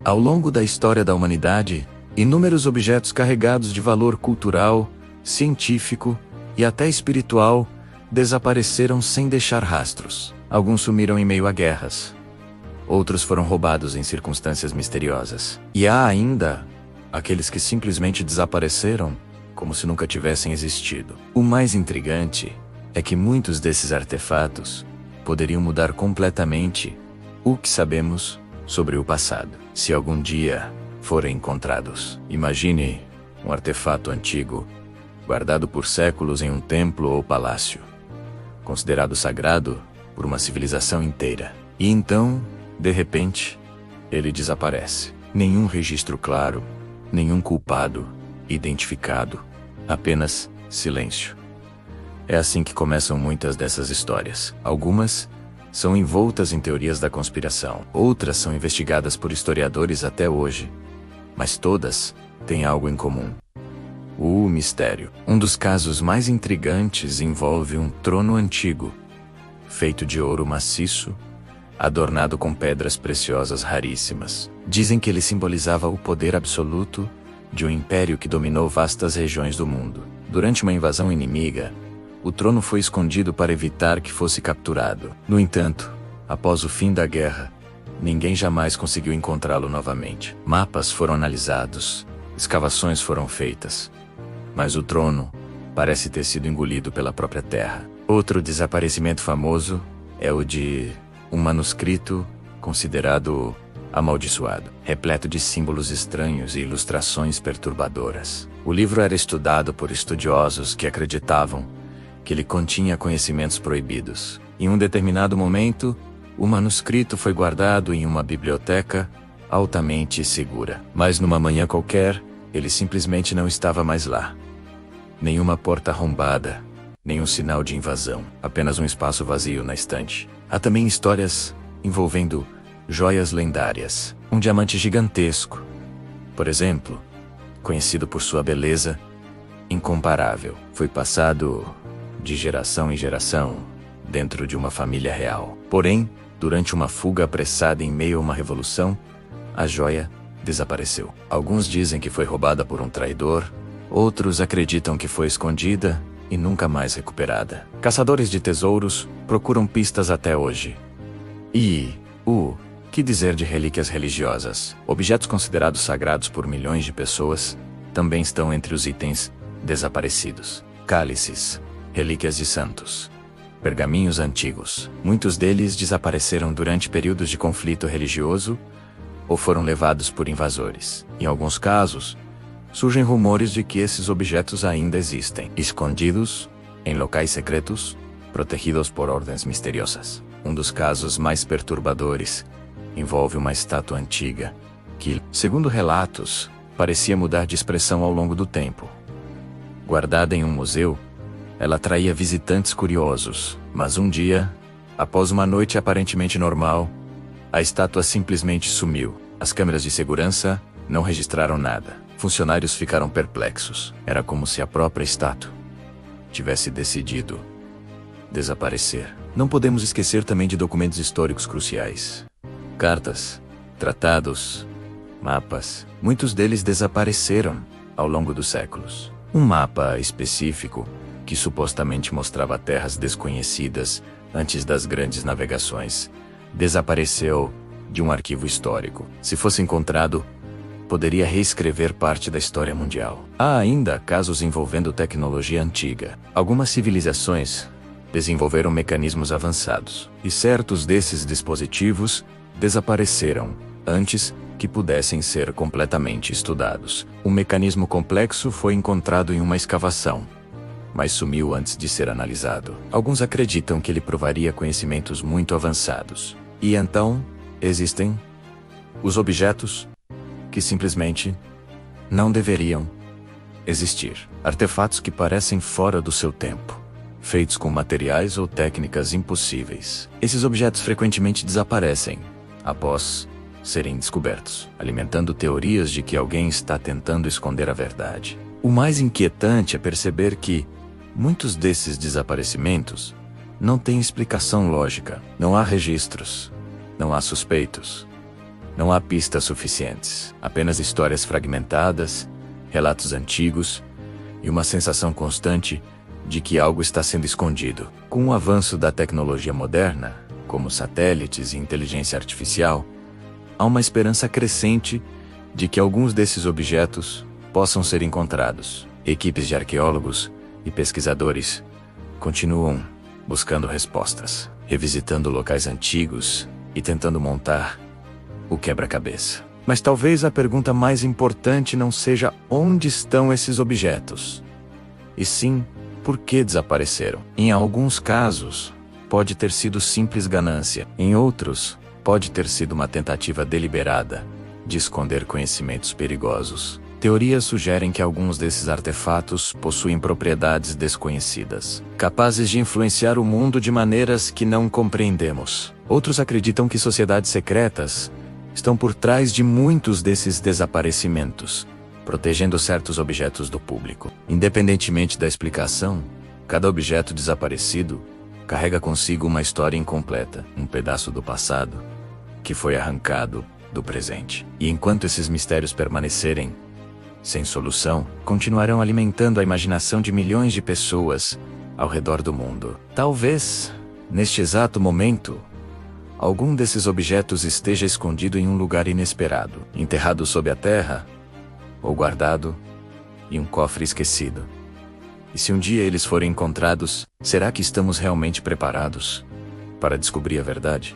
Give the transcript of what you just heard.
Ao longo da história da humanidade, inúmeros objetos carregados de valor cultural, científico e até espiritual desapareceram sem deixar rastros. Alguns sumiram em meio a guerras. Outros foram roubados em circunstâncias misteriosas. E há ainda aqueles que simplesmente desapareceram como se nunca tivessem existido. O mais intrigante é que muitos desses artefatos poderiam mudar completamente o que sabemos sobre o passado, se algum dia forem encontrados. Imagine um artefato antigo, guardado por séculos em um templo ou palácio, considerado sagrado por uma civilização inteira. E então, de repente, ele desaparece. Nenhum registro claro, nenhum culpado identificado, apenas silêncio. É assim que começam muitas dessas histórias. Algumas são envoltas em teorias da conspiração, outras são investigadas por historiadores até hoje, mas todas têm algo em comum: o mistério. Um dos casos mais intrigantes envolve um trono antigo, feito de ouro maciço, adornado com pedras preciosas raríssimas. Dizem que ele simbolizava o poder absoluto de um império que dominou vastas regiões do mundo. Durante uma invasão inimiga, o trono foi escondido para evitar que fosse capturado. No entanto, após o fim da guerra, ninguém jamais conseguiu encontrá-lo novamente. Mapas foram analisados, escavações foram feitas, mas o trono parece ter sido engolido pela própria terra. Outro desaparecimento famoso é o de um manuscrito considerado amaldiçoado, repleto de símbolos estranhos e ilustrações perturbadoras. O livro era estudado por estudiosos que acreditavam que ele continha conhecimentos proibidos. Em um determinado momento, o manuscrito foi guardado em uma biblioteca altamente segura. Mas numa manhã qualquer, ele simplesmente não estava mais lá. Nenhuma porta arrombada, nenhum sinal de invasão, apenas um espaço vazio na estante. Há também histórias envolvendo joias lendárias. Um diamante gigantesco, por exemplo, conhecido por sua beleza incomparável, foi passado de geração em geração dentro de uma família real. Porém, durante uma fuga apressada em meio a uma revolução, a joia desapareceu. Alguns dizem que foi roubada por um traidor, outros acreditam que foi escondida e nunca mais recuperada. Caçadores de tesouros procuram pistas até hoje. E que dizer de relíquias religiosas? Objetos considerados sagrados por milhões de pessoas também estão entre os itens desaparecidos. Cálices, relíquias de santos, pergaminhos antigos. Muitos deles desapareceram durante períodos de conflito religioso ou foram levados por invasores. Em alguns casos, surgem rumores de que esses objetos ainda existem, escondidos em locais secretos, protegidos por ordens misteriosas. Um dos casos mais perturbadores envolve uma estátua antiga que, segundo relatos, parecia mudar de expressão ao longo do tempo. Guardada em um museu, ela atraía visitantes curiosos, mas um dia, após uma noite aparentemente normal, a estátua simplesmente sumiu. As câmeras de segurança não registraram nada. Funcionários ficaram perplexos. Era como se a própria estátua tivesse decidido desaparecer. Não podemos esquecer também de documentos históricos cruciais. Cartas, tratados, mapas. Muitos deles desapareceram ao longo dos séculos. Um mapa específico que supostamente mostrava terras desconhecidas antes das grandes navegações desapareceu de um arquivo histórico. Se fosse encontrado, poderia reescrever parte da história mundial. Há ainda casos envolvendo tecnologia antiga. Algumas civilizações desenvolveram mecanismos avançados, e certos desses dispositivos desapareceram antes que pudessem ser completamente estudados. Um mecanismo complexo foi encontrado em uma escavação, mas sumiu antes de ser analisado. Alguns acreditam que ele provaria conhecimentos muito avançados. E então, existem os objetos que simplesmente não deveriam existir. Artefatos que parecem fora do seu tempo, feitos com materiais ou técnicas impossíveis. Esses objetos frequentemente desaparecem após serem descobertos, alimentando teorias de que alguém está tentando esconder a verdade. O mais inquietante é perceber que muitos desses desaparecimentos não têm explicação lógica. Não há registros, não há suspeitos, Não há pistas suficientes, apenas histórias fragmentadas, relatos antigos e uma sensação constante de que algo está sendo escondido. Com o avanço da tecnologia moderna, como satélites e inteligência artificial, há uma esperança crescente de que alguns desses objetos possam ser encontrados. Equipes de arqueólogos e pesquisadores continuam buscando respostas, revisitando locais antigos e tentando montar o quebra-cabeça. Mas talvez a pergunta mais importante não seja onde estão esses objetos, e sim por que desapareceram. Em alguns casos, pode ter sido simples ganância. Em outros, pode ter sido uma tentativa deliberada de esconder conhecimentos perigosos. Teorias sugerem que alguns desses artefatos possuem propriedades desconhecidas, capazes de influenciar o mundo de maneiras que não compreendemos. Outros acreditam que sociedades secretas estão por trás de muitos desses desaparecimentos, protegendo certos objetos do público. Independentemente da explicação, cada objeto desaparecido carrega consigo uma história incompleta, um pedaço do passado que foi arrancado do presente. E enquanto esses mistérios permanecerem sem solução, continuarão alimentando a imaginação de milhões de pessoas ao redor do mundo. Talvez, neste exato momento, algum desses objetos esteja escondido em um lugar inesperado, enterrado sob a terra, ou guardado em um cofre esquecido. E se um dia eles forem encontrados, será que estamos realmente preparados para descobrir a verdade?